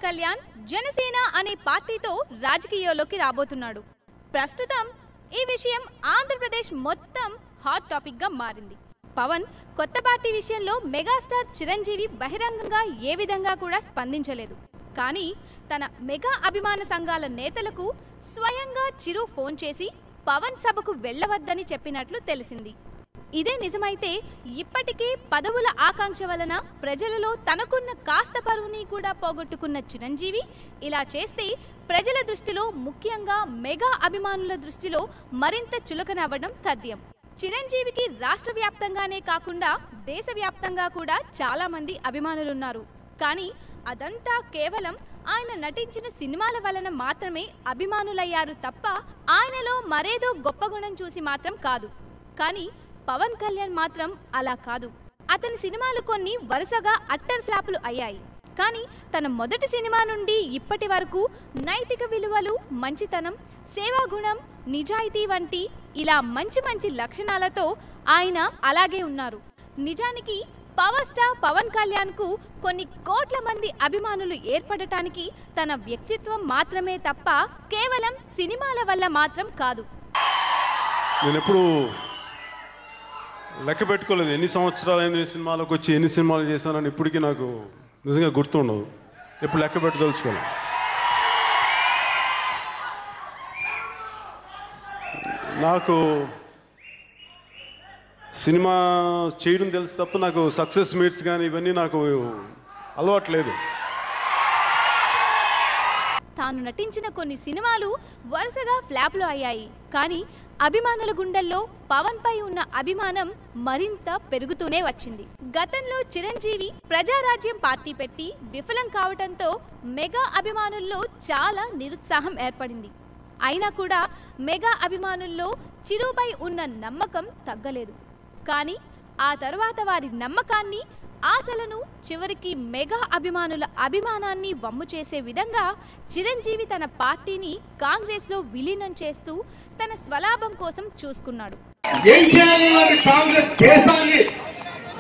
కళ్యాణ్ జనసేన అనే పార్టీతో రాజకీయాల్లోకి రాబోతున్నాడు. ప్రస్తుతం ఈ విషయం ఆంధ్రప్రదేశ్ మొత్తం హాట్ టాపిక్ గా మారింది. పవన్ కొత్త పార్టీ విషయంలో మెగాస్టార్ చిరంజీవి బహిరంగంగా ఏ విధంగా కూడా స్పందించలేదు. కానీ తన మెగా అభిమాన సంఘాల నేతలకు స్వయంగా చిరు ఫోన్ చేసి పవన్ సభకు వెళ్లవద్దని చెప్పినట్లు తెలిసింది. ఇదే నిజమైతే ఇప్పటికే పదవుల ఆకాంక్ష వలన ప్రజలలో తనకున్న కాస్త పరువుని కూడా పోగొట్టుకున్న చిరంజీవి ఇలా చేస్తే ప్రజల దృష్టిలో, ముఖ్యంగా మెగా అభిమానుల దృష్టిలో మరింత చులకనవ్వడం తథ్యం. చిరంజీవికి రాష్ట్ర వ్యాప్తంగానే కాకుండా దేశవ్యాప్తంగా కూడా చాలా మంది అభిమానులున్నారు. కానీ అదంతా కేవలం ఆయన నటించిన సినిమాల వలన మాత్రమే అభిమానులయ్యారు తప్ప ఆయనలో మరేదో గొప్ప గుణం చూసి మాత్రం కాదు. కానీ పవన్ కళ్యాణ్ మాత్రం అలా కాదు. అతని సినిమాలు కొన్ని వరుసగా అట్టర్ ఫ్లాపులు అయ్యాయి. కానీ తన మొదటి సినిమా నుండి ఇప్పటి వరకు నైతిక విలువలు, మంచితనం, సేవాగుణం, నిజాయితీ వంటి ఇలా మంచి మంచి లక్షణాలతో ఆయన అలాగే ఉన్నారు. నిజానికి పవర్ స్టార్ పవన్ కళ్యాణ్ కు కొన్ని కోట్ల మంది అభిమానులు ఏర్పడటానికి తన వ్యక్తిత్వం మాత్రమే తప్ప కేవలం సినిమాల వల్ల మాత్రం కాదు. నేనెప్పుడు లెక్క పెట్టుకోలేదు ఎన్ని సంవత్సరాలైంది సినిమాలకు వచ్చి ఎన్ని సినిమాలు చేశానని. ఇప్పటికీ నాకు నిజంగా గుర్తుండదు. ఎప్పుడు లెక్క పెట్టుదలుచుకోను. నాకు సినిమా చేయడం తెలుసు తప్ప నాకు సక్సెస్ మీట్స్ కానీ ఇవన్నీ నాకు అలవాట్లేదు. తాను నటించిన కొన్ని సినిమాలు వరుసగా ఫ్లాప్లు అయ్యాయి. కానీ అభిమానుల గుండెల్లో పవన్ పై ఉన్న అభిమానం మరింత పెరుగుతూనే వచ్చింది. గతంలో చిరంజీవి ప్రజారాజ్యం పార్టీ పెట్టి విఫలం కావడంతో మెగా అభిమానుల్లో చాలా నిరుత్సాహం ఏర్పడింది. అయినా కూడా మెగా అభిమానుల్లో చిరుపై ఉన్న నమ్మకం తగ్గలేదు. కానీ ఆ తర్వాత వారి నమ్మకాన్ని, ఆశలను, చివరికి మెగా అభిమానుల అభిమానాన్ని వమ్ము చేసే విధంగా చిరంజీవి తన పార్టీని కాంగ్రెస్ లో విలీనం చేస్తూ తన స్వలాభం కోసం చూసుకున్నాడు. ఏం చేయాలి? కాంగ్రెస్ దేశాన్ని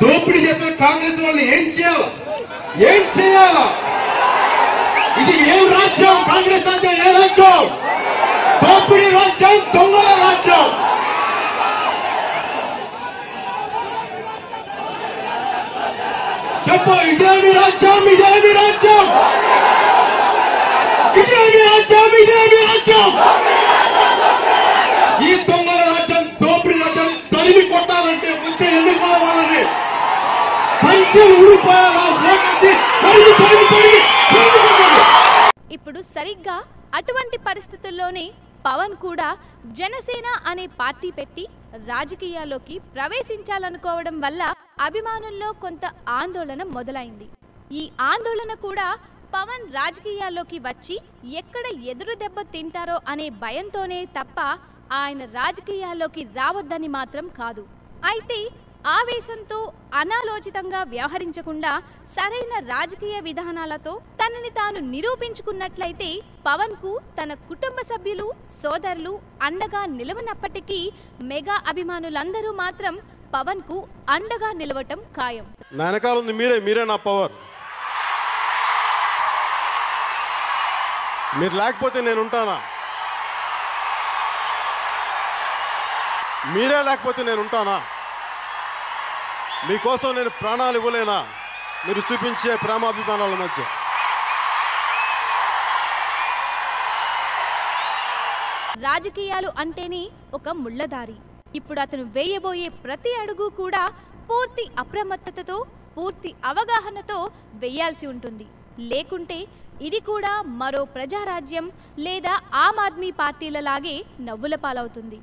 దోపిడీ చేసిన కాంగ్రెస్ వాళ్ళు ఏం చేయాలా? ఇది ఏం రాజ్యం? కాంగ్రెస్ రాజ్యం ఏ రాజ్యం? దోపిడీ రాజ్యం, దొంగల రాజ్యం. చెప్పు, ఇదేమి రాజ్యం? ఇదేమి రాజ్యం? ఇదేమి రాజ్యం? ఇదేమి రాజ్యం? ఈ దొంగల రాజ్యం, దోపిడీ రాజ్యం తరిమి కొట్టాలంటే వచ్చే ఎన్నికల వాళ్ళని పంచులు ఊడిపోయాలా? ఇప్పుడు సరిగ్గా అటువంటి పరిస్థితుల్లోనే పవన్ కూడా జనసేన అనే పార్టీ పెట్టి రాజకీయాల్లోకి ప్రవేశించాలనుకోవడం వల్ల అభిమానుల్లో కొంత ఆందోళన మొదలైంది. ఈ ఆందోళన కూడా పవన్ రాజకీయాల్లోకి వచ్చి ఎక్కడ ఎదురు దెబ్బ తింటారో అనే భయంతోనే తప్ప ఆయన రాజకీయాల్లోకి రావద్దని మాత్రం కాదు. అయితే ఆవేశంతో అనాలోచితంగా వ్యవహరించకుండా సరైన రాజకీయ విధానాలతో తనని తాను నిరూపించుకున్నట్లయితే పవన్ కు తన కుటుంబ సభ్యులు, సోదరులు అండగా నిలవనప్పటికీ మెగా అభిమానులందరూ మాత్రం పవన్ కు అండగా నిలవటం ఖాయం. నా వెనకాల ఉంది మీరే నా పవర్. మీరు లేకపోతే నేను ఉంటానా? మీరే లేకపోతే నేను ఉంటానా? మీకోసం నేను ప్రాణాలు ఇవ్వలేనా? మీరు చూపించే ప్రేమాభిమానాల మధ్య రాజకీయాలు అంటేనే ఒక ముళ్ళదారి. ఇప్పుడు అతను వేయబోయే ప్రతి అడుగు కూడా పూర్తి అప్రమత్తతతో, పూర్తి అవగాహనతో వేయాల్సి ఉంటుంది. లేకుంటే ఇది కూడా మరో ప్రజారాజ్యం లేదా ఆమ్ ఆద్మీ పార్టీలలాగే నవ్వుల పాలవుతుంది.